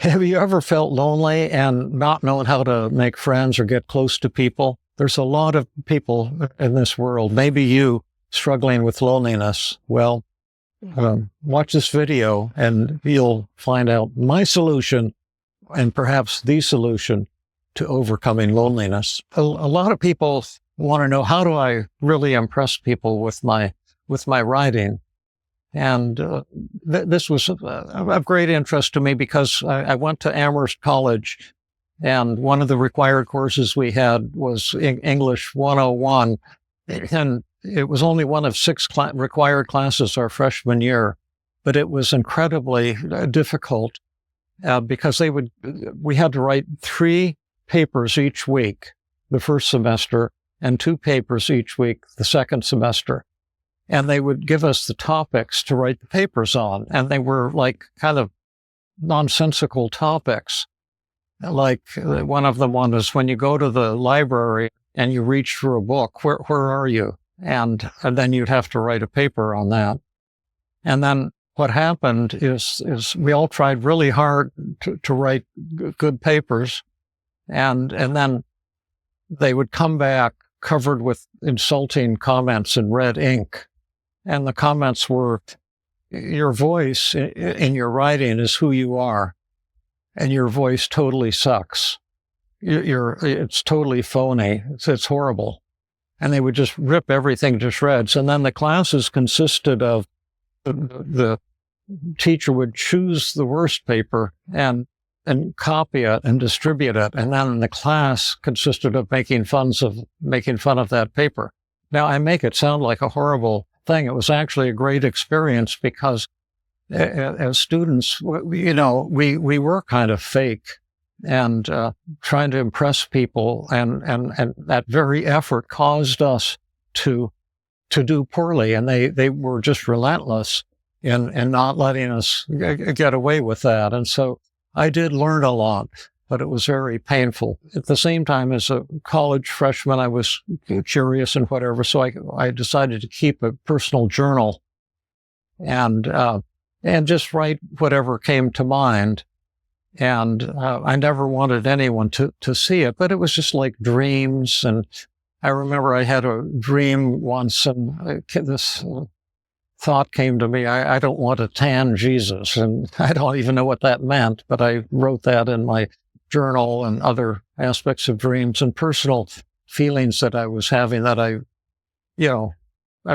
Have you ever felt lonely and not known how to make friends or get close to people? There's a lot of people in this world, maybe you, struggling with loneliness. Well, watch this video and you'll find out my solution and perhaps the solution to overcoming loneliness. A lot of people want to know, how do I really impress people with my writing? And this was of great interest to me because I went to Amherst College, and one of the required courses we had was English 101, and it was only one of 6 required classes our freshman year, but it was incredibly difficult because we had to write 3 papers each week the first semester and 2 papers each week the second semester. And they would give us the topics to write the papers on. And they were like kind of nonsensical topics. Like one of them was, when you go to the library and you reach for a book, where are you? And then you'd have to write a paper on that. And then what happened is we all tried really hard to write good papers. And then they would come back covered with insulting comments in red ink. And the comments were, your voice in your writing is who you are, and your voice totally sucks. It's totally phony. It's horrible. And they would just rip everything to shreds. And then the classes consisted of, the teacher would choose the worst paper and copy it and distribute it. And then the class consisted of making fun of that paper. Now, I make it sound like a horrible thing. It was actually a great experience because as students, we were kind of fake and trying to impress people, and that very effort caused us to do poorly, and they were just relentless in not letting us get away with that. And so I did learn a lot, but it was very painful. At the same time, as a college freshman, I was curious and whatever, so I decided to keep a personal journal and just write whatever came to mind. And I never wanted anyone to see it, but it was just like dreams. And I remember I had a dream once, and this thought came to me, I don't want to tan Jesus. And I don't even know what that meant, but I wrote that in my journal and other aspects of dreams and personal feelings that I was having that I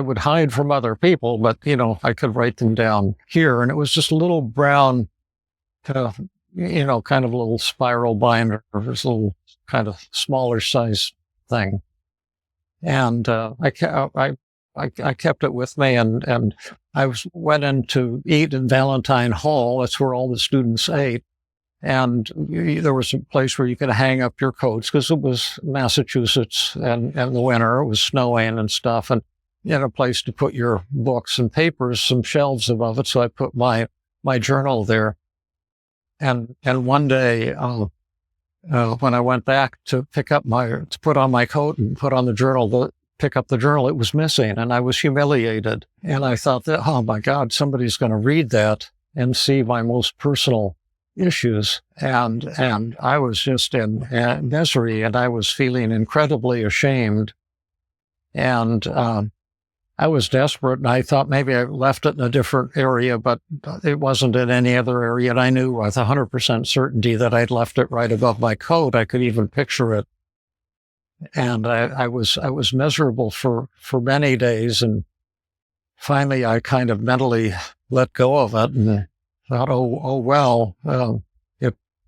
would hide from other people, but, I could write them down here. And it was just a little brown, kind of a little spiral binder, this little kind of smaller size thing. And I kept it with me, and I went in to eat in Valentine Hall. That's where all the students ate. And there was a place where you could hang up your coats because it was Massachusetts and the winter, it was snowing and stuff. And you had a place to put your books and papers, some shelves above it. So I put my journal there. And one day, when I went back to put on my coat and put on the journal, pick up the journal, it was missing, and I was humiliated. And I thought that, oh my God, somebody's going to read that and see my most personal issues. And I was just in misery, and I was feeling incredibly ashamed. And I was desperate, and I thought maybe I left it in a different area, but it wasn't in any other area. And I knew with 100% certainty that I'd left it right above my coat. I could even picture it. And I was miserable for many days. And finally, I kind of mentally let go of it and thought, oh well,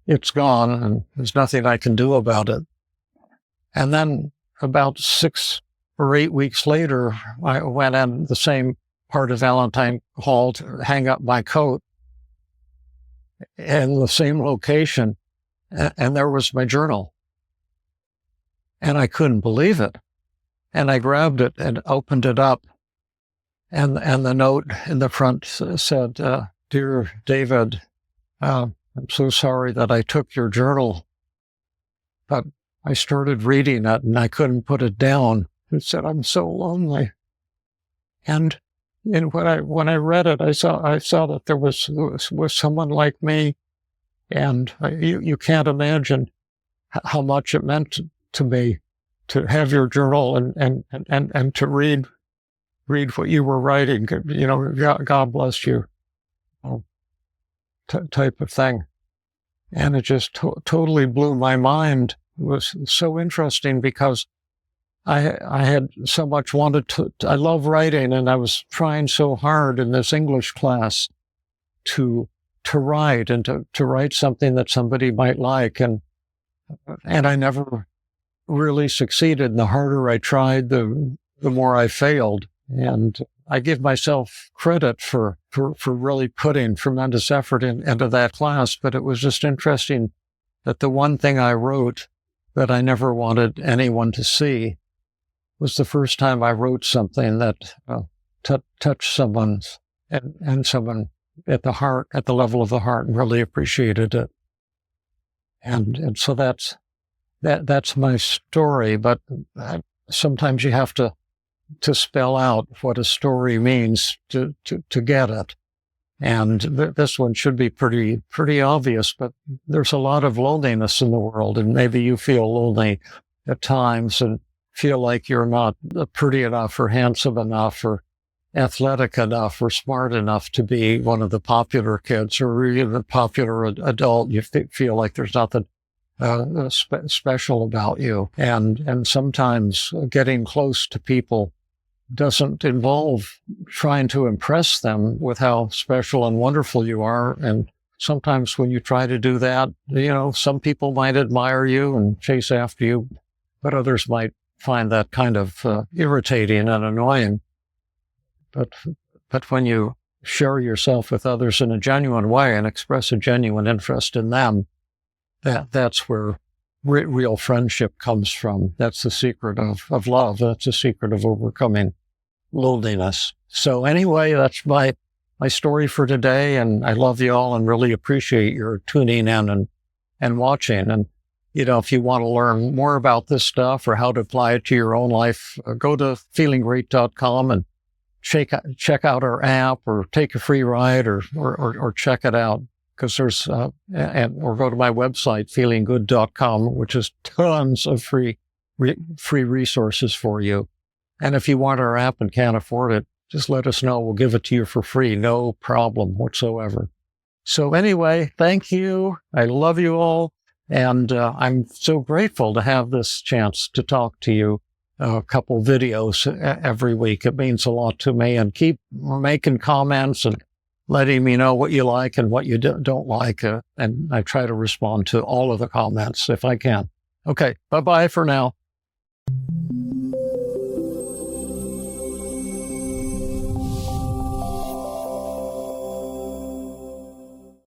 it's gone, and there's nothing I can do about it. And then about 6 or 8 weeks later, I went in the same part of Valentine Hall to hang up my coat in the same location, and there was my journal. And I couldn't believe it. And I grabbed it and opened it up, and the note in the front said, "Dear David, I'm so sorry that I took your journal, but I started reading it and I couldn't put it down. It said, I'm so lonely." And when I read it, I saw that there was someone like me And you can't imagine how much it meant to me to have your journal and to read what you were writing. God bless you, type of thing. And it just totally blew my mind. It was so interesting because I had so much wanted to, I love writing, and I was trying so hard in this English class to write and to write something that somebody might like. And I never really succeeded. And the harder I tried, the more I failed. And I give myself credit for really putting tremendous effort into that class. But it was just interesting that the one thing I wrote that I never wanted anyone to see was the first time I wrote something that touched someone and someone at the heart, at the level of the heart, and really appreciated it. And so that's my story. But sometimes you have to spell out what a story means to get it. And this one should be pretty obvious, but there's a lot of loneliness in the world, and maybe you feel lonely at times and feel like you're not pretty enough or handsome enough or athletic enough or smart enough to be one of the popular kids or even a popular adult. You feel like there's nothing special about you. And sometimes getting close to people doesn't involve trying to impress them with how special and wonderful you are. And sometimes when you try to do that, some people might admire you and chase after you, but others might find that kind of irritating and annoying. But when you share yourself with others in a genuine way and express a genuine interest in them, that's where real friendship comes from. That's the secret of love. That's the secret of overcoming loneliness. So anyway, that's my story for today. And I love you all and really appreciate your tuning in and watching. And, if you want to learn more about this stuff or how to apply it to your own life, go to feelinggreat.com and check out our app or take a free ride or check it out. Because there's, or go to my website, feelinggood.com, which is tons of free resources for you. And if you want our app and can't afford it, just let us know. We'll give it to you for free. No problem whatsoever. So anyway, thank you. I love you all. And I'm so grateful to have this chance to talk to you. A couple videos every week. It means a lot to me. And keep making comments and letting me know what you like and what you don't like. And I try to respond to all of the comments if I can. Okay, bye-bye for now.